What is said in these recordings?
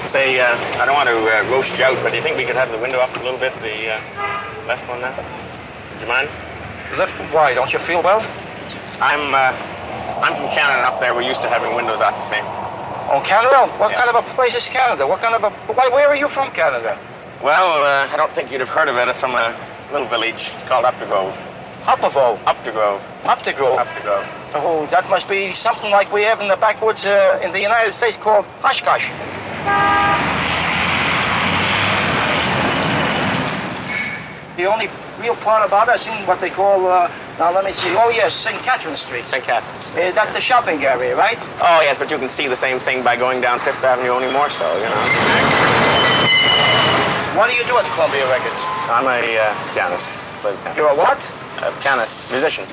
Say, I don't want to roast you out, but do you think we could have the window up a little bit, the left one now? Would you mind? Left? Why? Don't you feel well? I'm from Canada up there. We're used to having windows up, you see. Oh, Canada? What kind of a place is Canada? What kind of a... Where are you from, Canada? Well, I don't think you'd have heard of it. It's from a little village. It's called Updegrove. Updegrove? Updegrove. Updegrove? Updegrove. Oh, that must be something like we have in the backwoods in the United States called Oshkosh. The only real part about us in what they call, now let me see, oh yes, St. Catherine Street. St. Catherine Street. That's the shopping area, right? Oh yes, but you can see the same thing by going down Fifth Avenue, only more so, you know. What do you do at Columbia Records? I'm a pianist. Play the piano. You're a what? A pianist, musician.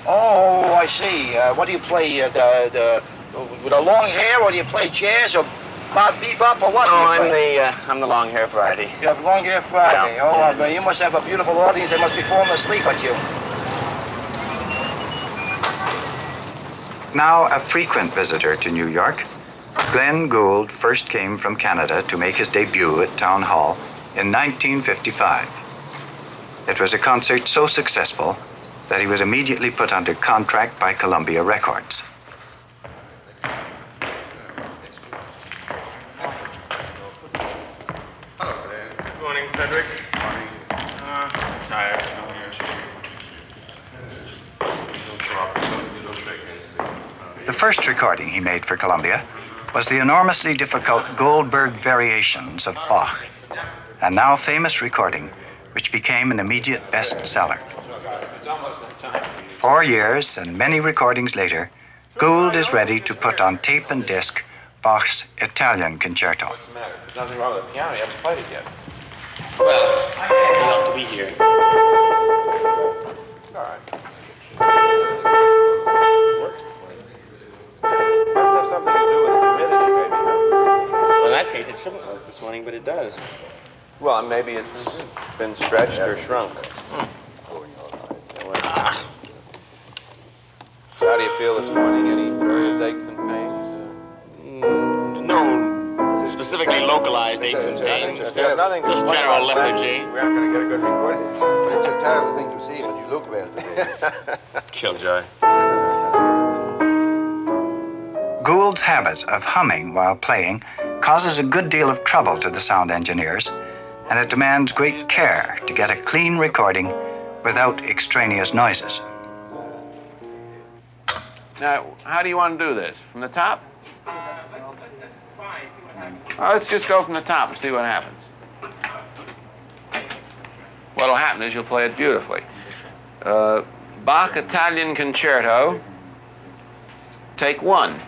Oh, I see. What do you play, with the long hair, or do you play jazz, or bebop, or what? Oh, I'm the long hair variety. You have long hair variety. Yeah. Oh, you must have a beautiful audience. They must be falling asleep at you. Now a frequent visitor to New York, Glenn Gould first came from Canada to make his debut at Town Hall in 1955. It was a concert so successful that he was immediately put under contract by Columbia Records. Good morning, Frederick. Morning. Tired. The first recording he made for Columbia was the enormously difficult Goldberg Variations of Bach, a now famous recording which became an immediate bestseller. 4 years and many recordings later, Gould is ready to put on tape and disc Bach's Italian Concerto. What's the matter? There's nothing wrong with the piano. You haven't played it yet. Well, you ought to be here. It's all right. It works. Must have something to do with the humidity, maybe, huh? Well, in that case, it shouldn't work this morning, but it does. Well, maybe it's been stretched or shrunk. So how do you feel this morning? Any various aches and pains? No specifically localized aches and pains. There's nothing to Just complain general about. lethargy. We aren't going to get a good recording. It's a terrible thing to see, but you look well today. Killjoy. Gould's habit of humming while playing causes a good deal of trouble to the sound engineers, and it demands great care to get a clean recording without extraneous noises. Now, how do you want to do this? From the top? Oh, let's just go from the top and see what happens. What'll happen is you'll play it beautifully. Bach Italian Concerto, take 1.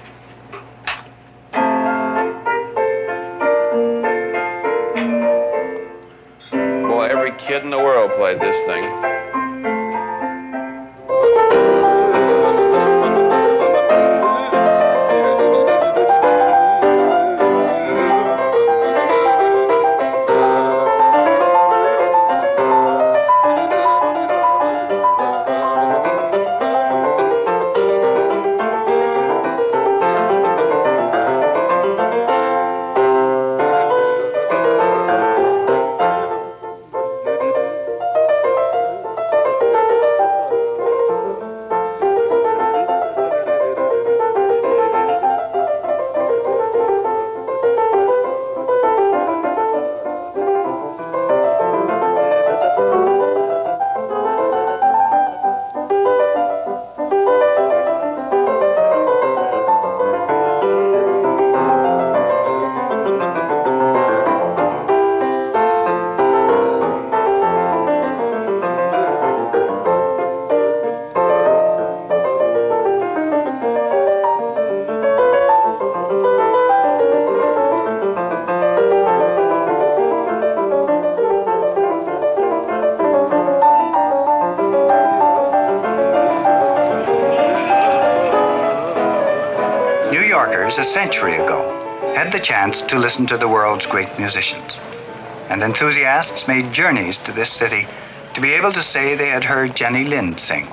Boy, every kid in the world played this thing. Yorkers a century ago had the chance to listen to the world's great musicians, and enthusiasts made journeys to this city to be able to say they had heard Jenny Lind sing.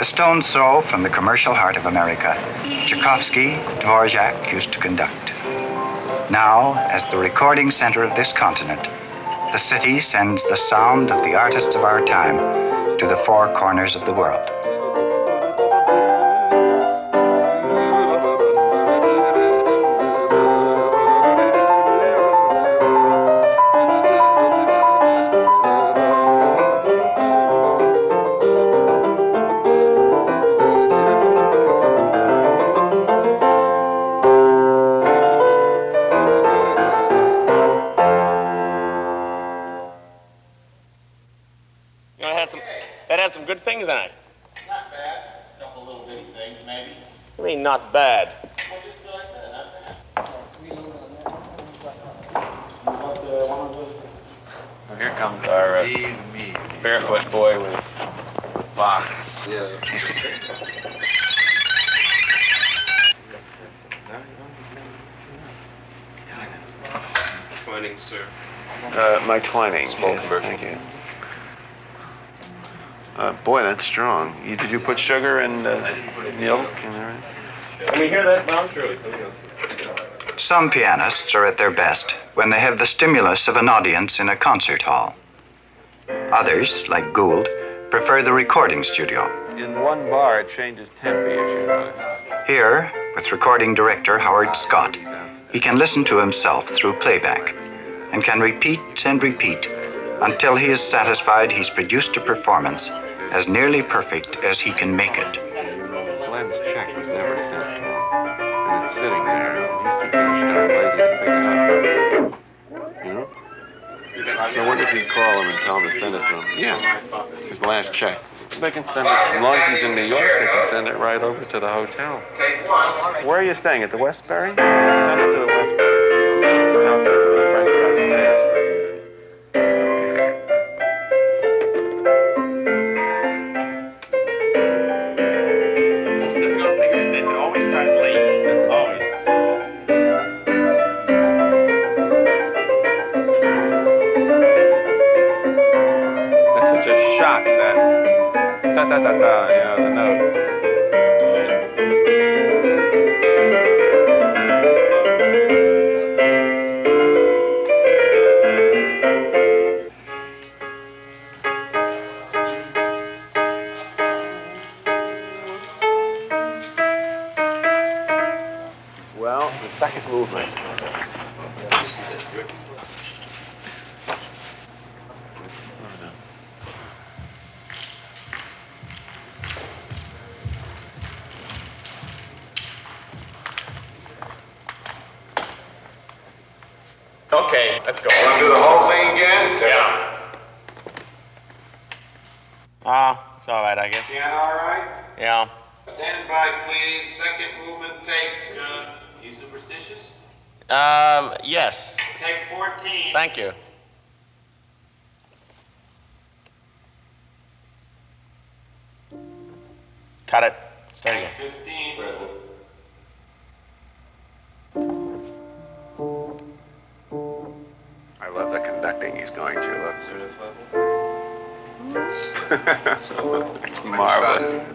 A stone's throw from the commercial heart of America, Tchaikovsky, Dvorak used to conduct. Now, as the recording center of this continent, the city sends the sound of the artists of our time to the four corners of the world. Good things in it. Not bad. A couple little bitty things, maybe. I mean, not bad. Well, just what I said, not bad. Well, here comes our barefoot boy with Bach. Yeah. Twining, sir. My twining. Yes, thank you. Boy, that's strong. Did you put sugar and milk and everything? Can we hear that now? Surely. Some pianists are at their best when they have the stimulus of an audience in a concert hall. Others, like Gould, prefer the recording studio. In one bar, it changes tempi, as you notice. Here, with recording director Howard Scott, he can listen to himself through playback and can repeat and repeat until he is satisfied he's produced a performance as nearly perfect as he can make it. Glenn's check was never sent to him, and it's sitting there. He's too kind of lazy to pick it up. You know? So I wonder if he'd call him and tell him to send it to him. Yeah, his last check. They can send it, as long as he's in New York, they can send it right over to the hotel. Where are you staying, at the Westbury? Send it to the Westbury. Out there, the French rabbit. Da-da-da-da, you know, the note. Well, the second movement. Okay, let's go. Want to do the whole thing again? Yeah. It's all right, I guess. Piano all right? Yeah. Stand by, please. Second movement, take, you superstitious? Yes. Take 14. Thank you. Cut it. Start again. Take 15. I love the conducting he's going through. Look. It's marvelous.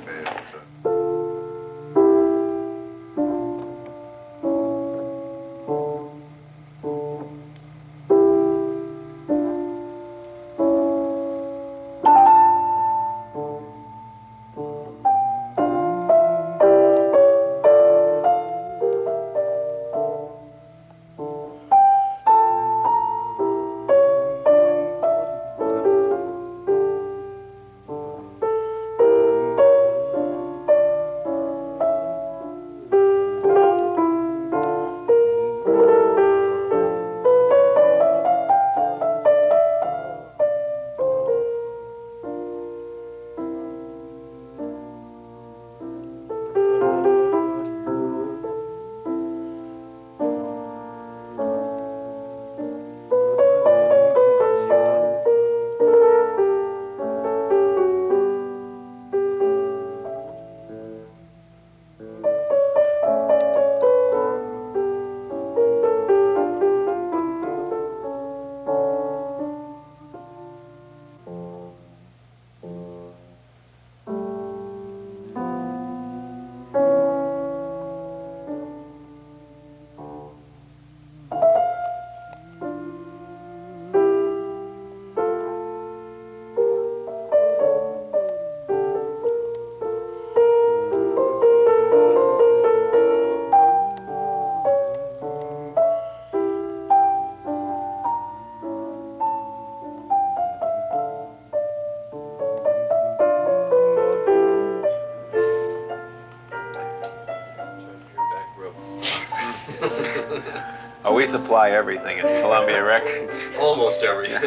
we supply everything at Columbia Records. Almost everything.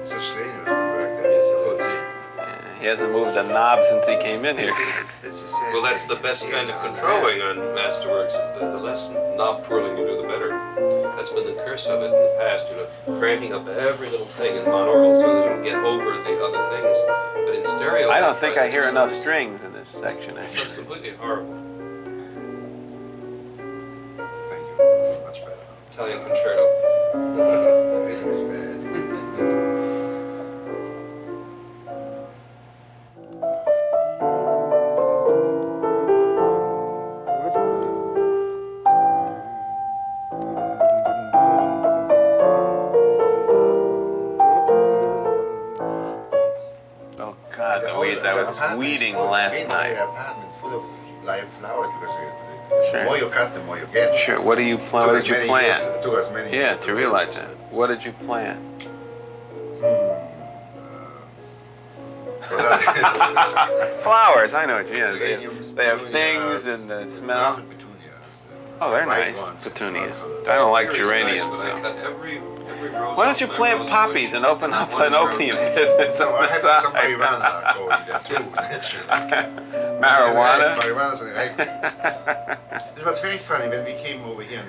It's a strenuous to work there. Yes, it is. He hasn't moved a knob since he came in here. Well, that's the best kind of controlling on Masterworks. The less knob twirling you do, the better. That's been the curse of it in the past, you know, cranking up every little thing in monaural so that it'll get over the other things. But in stereo... I don't think I hear enough strings in this section. That's completely horrible. Thank you. Much better now. Italian concerto. The rhythm is bad. Oh, God, the weeds. I was weeding last night. Apartment full of live flowers because Sure. the more you cut, the more you get. Sure, what do you plant? What did you plant? Took us many Yeah, years to realize that. What did you plant? Flowers, I know what you mean. They have things and the smell. Oh, they're nice. Petunias. I don't like geraniums, though. Why don't you plant poppies and open up an opium business So on I the have some side? marijuana going there too, naturally. Marijuana? Marijuana's an egg. It was very funny when we came over here.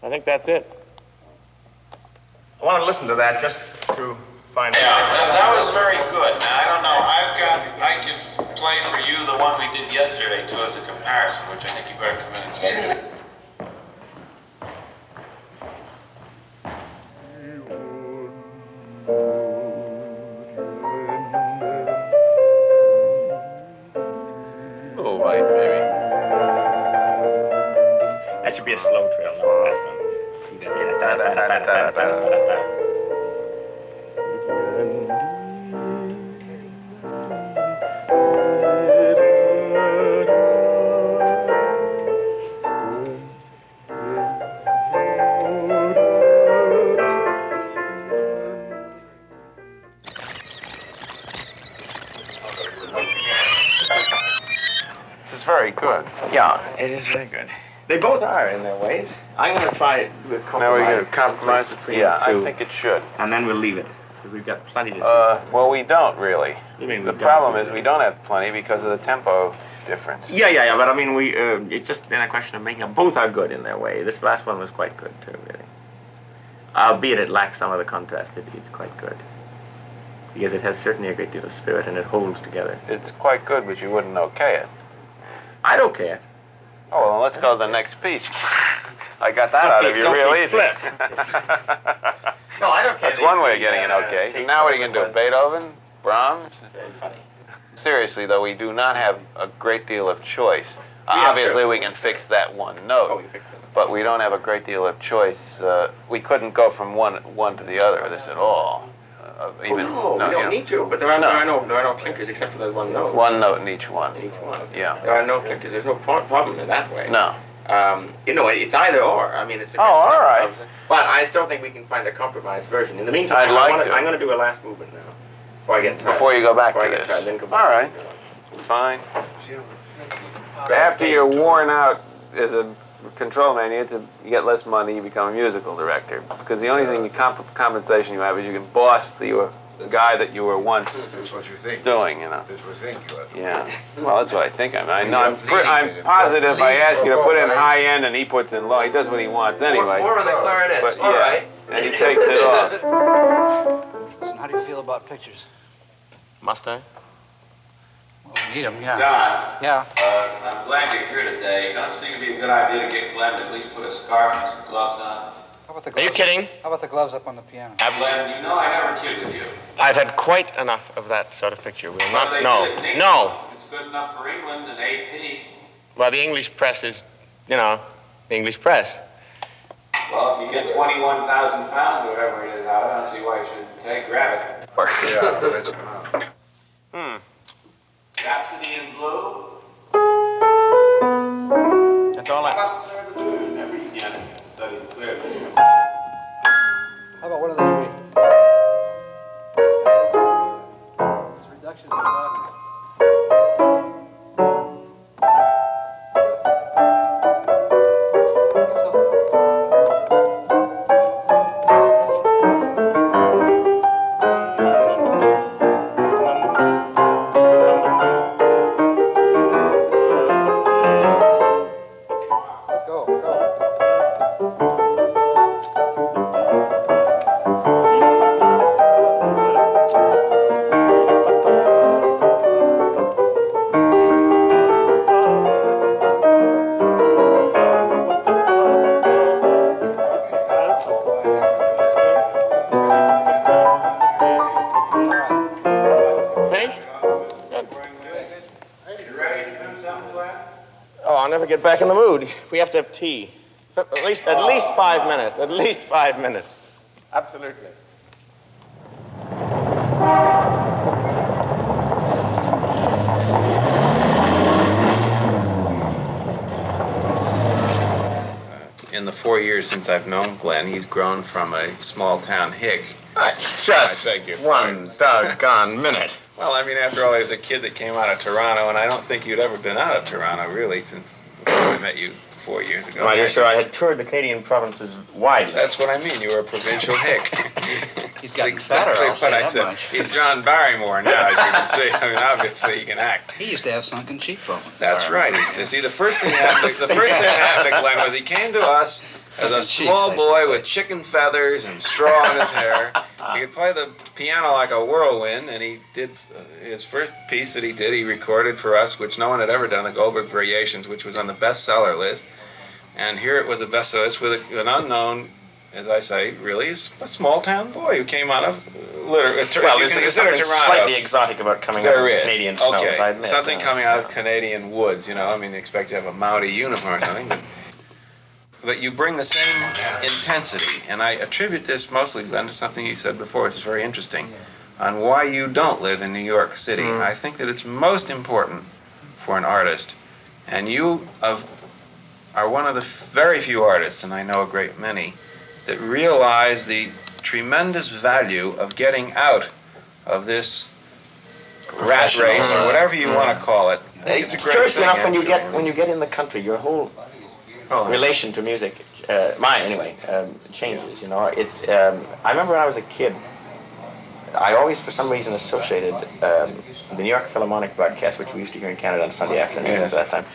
I think that's it. I want to listen to that just to find out. Yeah, that was very good. Now, I don't know, I can play for you the one we did yesterday, too, as a comparison, which I think you better come in and hear. Oh, white, baby. That should be a slow trail, not a fast one. This is very good. Yeah, it is very good. They both are in their ways. I'm going to try it with compromise. Now we're going to compromise between Yeah, the two, I think it should. and then we'll leave it because we've got plenty to do. Well, we don't really. You mean The we problem don't? is we don't have plenty because of the tempo difference. Yeah, but I mean, it's just then a question of making them. Both are good in their way. This last one was quite good too, really. Albeit it lacks some of the contrast, it's quite good. Because it has certainly a great deal of spirit and it holds together. It's quite good, but you wouldn't okay it. I'd okay it. Oh, well, let's go to the next piece. I got that out of you real easy. No, I don't care. That's one way of getting it okay. So now what are you going to do? Beethoven? Brahms? Very funny. Seriously, though, we do not have a great deal of choice. Yeah, Obviously, sure. we can fix that one note. Oh, you fixed it. But we don't have a great deal of choice. We couldn't go from one to the other of this at all. We don't need to, but there are no clinkers except for that one note. One note in each one. In each one. Yeah. There are no clinkers. There's no problem in that way. No. It's either or. I mean, it's a Oh, question all right. But I still think we can find a compromised version. In the meantime, I'd like to. I'm going to do a last movement now. Before I get tired. Before you go back Before to I get this. tired, then go All back. right. Fine. After you're worn out as a control man, you get less money, you become a musical director. Because the only thing compensation you have is you can boss the guy that you were once That's what you think. doing, you know. That's what you think you are. Yeah. Well, that's what I think. I'm positive if I ask you to put in high end and he puts in low. He does what he wants anyway. More on the clarinets, But, all yeah, right. and he takes it off. Listen, how do you feel about pictures? Must I? Well, we need them, yeah. Don, Yeah. I'm glad you're here today. Don't you think it'd be a good idea to get get Glenn to at least put a scarf and some gloves on. How about the Are gloves? you kidding? How about the gloves up on the piano? Glenn, you know I never kid with you. I've had quite enough of that sort of picture. We'll What not. do they No. do in England? No. It's good enough for England and AP. Well, the English press is, you know, the English press. Well, if you get 21,000 pounds or whatever it is out of it, I don't see why you shouldn't grab it. Yeah, that's Rhapsody in Blue. That's all How I. about Clear the Moon? Every pianist studied Clear the Moon. How about one of those reductions in Wagner? Get back in the mood. We have to have tea. At least 5 minutes. At least 5 minutes. Absolutely. in the 4 years since I've known Glenn, he's grown from a small town hick. Just I beg your one doggone minute. Well, I mean, after all, he was a kid that came out of Toronto, and I don't think you'd ever been out of Toronto, really, since I met you 4 years ago. My dear sir, I had toured the Canadian provinces widely. That's what I mean. You were a provincial hick. He's gotten fatter, I'll say that much. He's John Barrymore now, as you can see. I mean, obviously, he can act. He used to have sunken cheekbones. That's right. You see, the first thing that happened to Glenn was he came to us as a small boy with chicken feathers and straw in his hair. He could play the piano like a whirlwind, and he did his first piece that he did, he recorded for us, which no one had ever done, the Goldberg Variations, which was on the bestseller list. And here it was a bestseller list with an unknown, as I say, really a small-town boy who came out of well, there's something slightly exotic about coming out of Canadian snows, I admit. Something coming out of Canadian woods, you know. I mean, they expect you to have a Mountie uniform or something, but you bring the same intensity. And I attribute this mostly, Glenn, to something you said before, which is very interesting, on why you don't live in New York City. I think that it's most important for an artist, and you are one of the very few artists, and I know a great many, that realize the tremendous value of getting out of this rat race or whatever you want to call it. It's a great Curiously thing, enough, when you get in the country, your whole relation to music, mine anyway, changes. You know, it's. I remember when I was a kid, I always, for some reason, associated the New York Philharmonic broadcast, which we used to hear in Canada on Sunday afternoons at that time.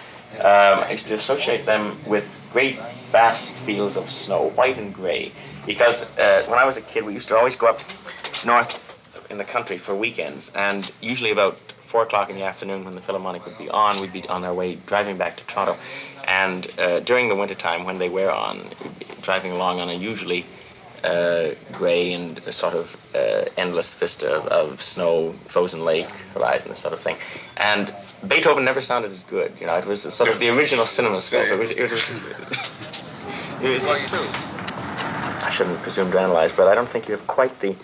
I used to associate them with great vast fields of snow, white and gray, because when I was a kid, we used to always go up north in the country for weekends, and usually about 4 o'clock in the afternoon when the Philharmonic would be on, we'd be on our way driving back to Toronto, and during the wintertime when they were on, driving along on a usually gray and sort of endless vista of snow, frozen lake, horizon, this sort of thing, and Beethoven never sounded as good, you know. It was sort of the original cinema scope. It was I shouldn't presume to analyze, but I don't think you have quite the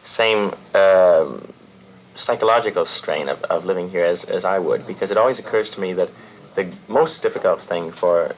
same psychological strain of living here as I would, because it always occurs to me that the most difficult thing for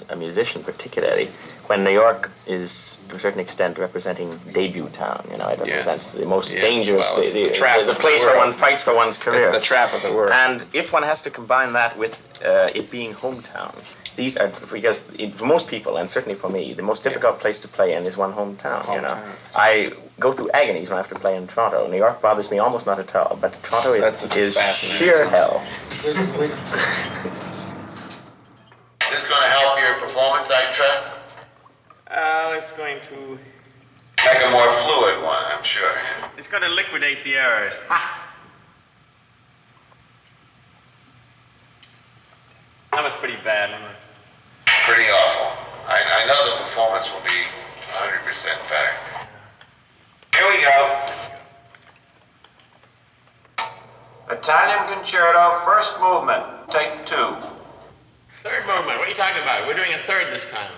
a musician, particularly, when New York is, to a certain extent, representing debut town, you know, it represents the most dangerous, the place where one fights for one's career. It's the trap of the world. And if one has to combine that with it being hometown, these are, because for most people, and certainly for me, the most difficult place to play in is one hometown, you know. I go through agonies when I have to play in Toronto. New York bothers me almost not at all, but Toronto is sheer hell. Is this going to help your performance, I trust? It's going to... Make a more fluid one, I'm sure. It's going to liquidate the errors. That was pretty bad, wasn't it? pretty awful. I know the performance will be 100% better. Here we go. Italian Concerto, first movement, take 2. Third movement, what are you talking about? We're doing a third this time.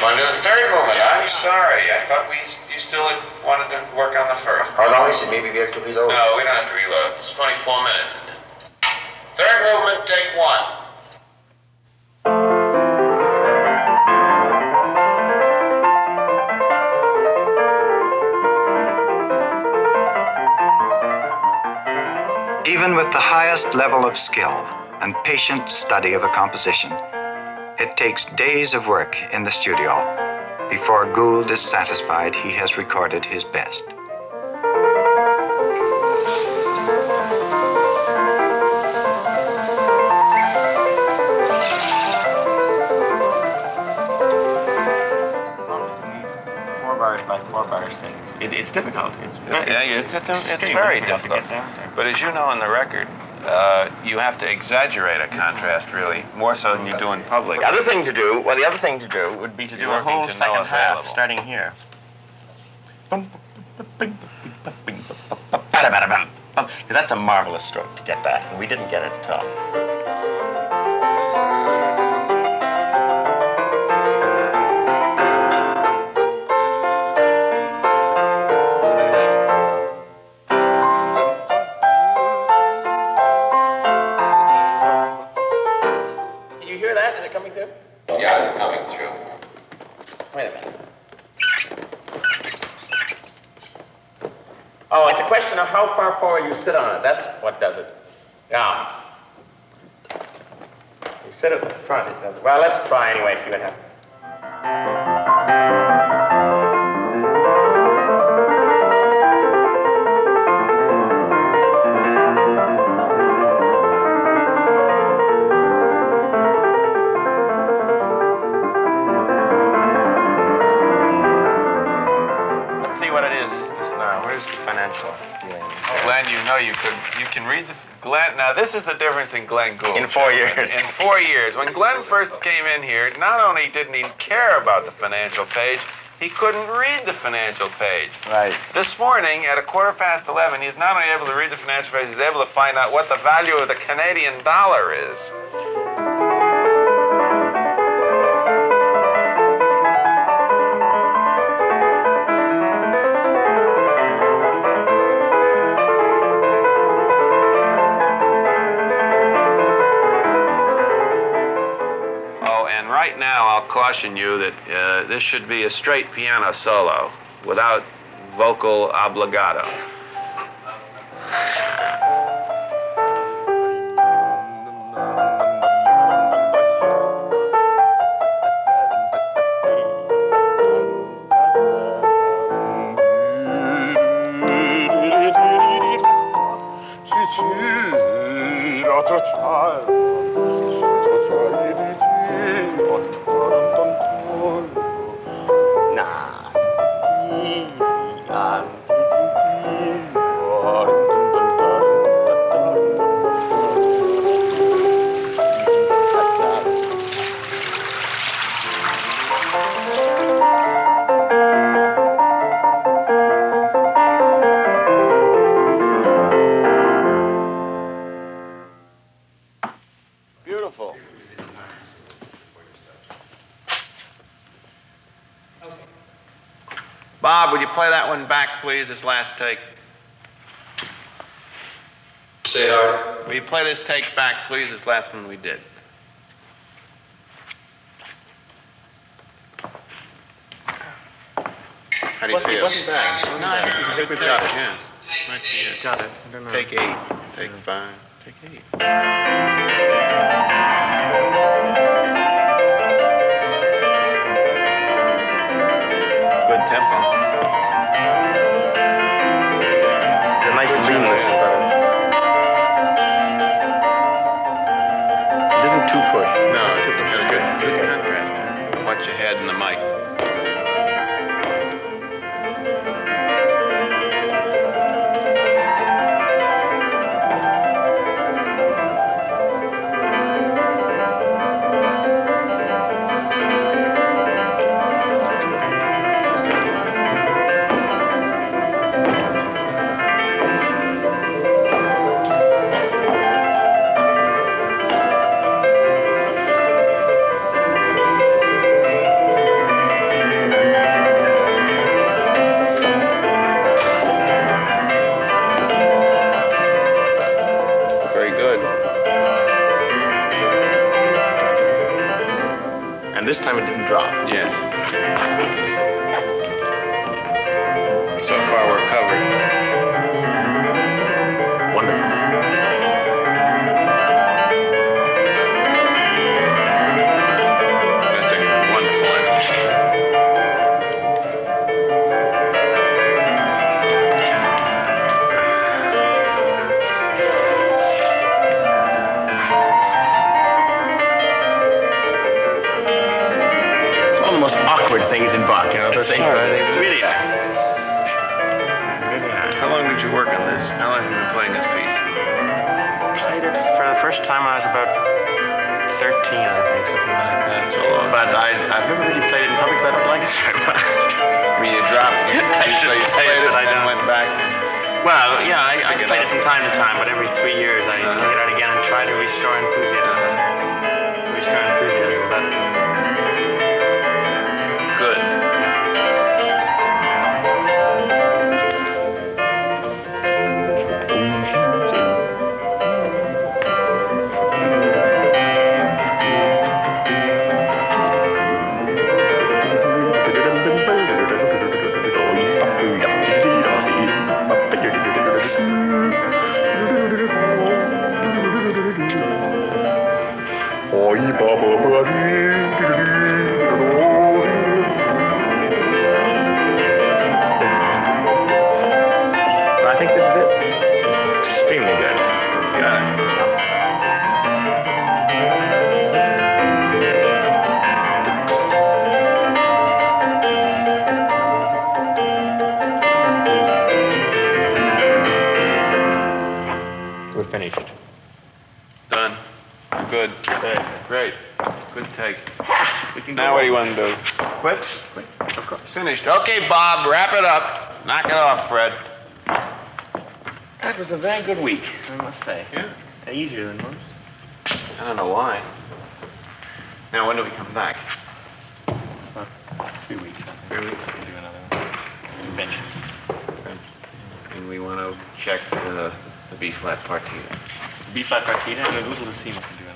Want to do the third movement? I'm sorry. I thought you still wanted to work on the first. How long is it? Maybe we have to reload? No, we don't have to reload. It's 24 minutes. Third movement, take 1. Even with the highest level of skill and patient study of a composition, it takes days of work in the studio before Gould is satisfied he has recorded his best. It's difficult. It's very difficult. But as you know in the record, you have to exaggerate a contrast, really, more so than you do in public. The other thing to do would be to do a whole second half, starting here. Because that's a marvelous stroke to get that, and we didn't get it at all. Yeah, it's coming through. Wait a minute. Oh, it's a question of how far forward you sit on it. That's what does it. Yeah. You sit at the front, it does. Well, let's try anyway, see what happens. Glenn, you know you can read the Glenn. Now this is the difference in Glenn Gould. In 4 years. In 4 years, when Glenn first came in here, not only didn't he care about the financial page, he couldn't read the financial page. Right. This morning at 11:15, he's not only able to read the financial page, he's able to find out what the value of the Canadian dollar is. Right now, I'll caution you that this should be a straight piano solo without vocal obligato. Bob, would you play that one back, please, this last take? Say, Howard. Will you play this take back, please, this last one we did? How do you feel? It wasn't bad. No, I think it was a good touch, yeah. Might be it. Got it. I don't know. Take 8, take 5, take 8. Good tempo. It's a nice leanness about it. It isn't too pushed. No, it's good. Good contrast. Watch your head and the mic. And this time it didn't drop. Yes. So far we're covered. Wonderful. That's a wonderful effort. It's one of the most awkward things in Bach, you know. They really are. How long did you work on this? How long have you been playing this piece? Played it for the first time I was about 13, I think, something like that. So long. But I've never really played it in public because I don't like it very much. I mean, you dropped it. I should say it, but I don't. Went back. Well, yeah, I played it from time to time, but every 3 years I take it out again and try to restore enthusiasm. Restore enthusiasm about it. Good. I think this is it. It's extremely good. Got it. We're finished. Done. Good. Good. Great. Good take. We can Now what do you want to do? Quit? Quit. Of course. Finished. Okay, Bob, wrap it up. Knock it off, Fred. That was a very good week, I must say. Yeah. Easier than most. I don't know why. Now, when do we come back? 3 weeks, I think. 3 weeks. We'll do another one. Conventions. And we want to check the B-flat partita. B-flat partita and a little to see what we can do.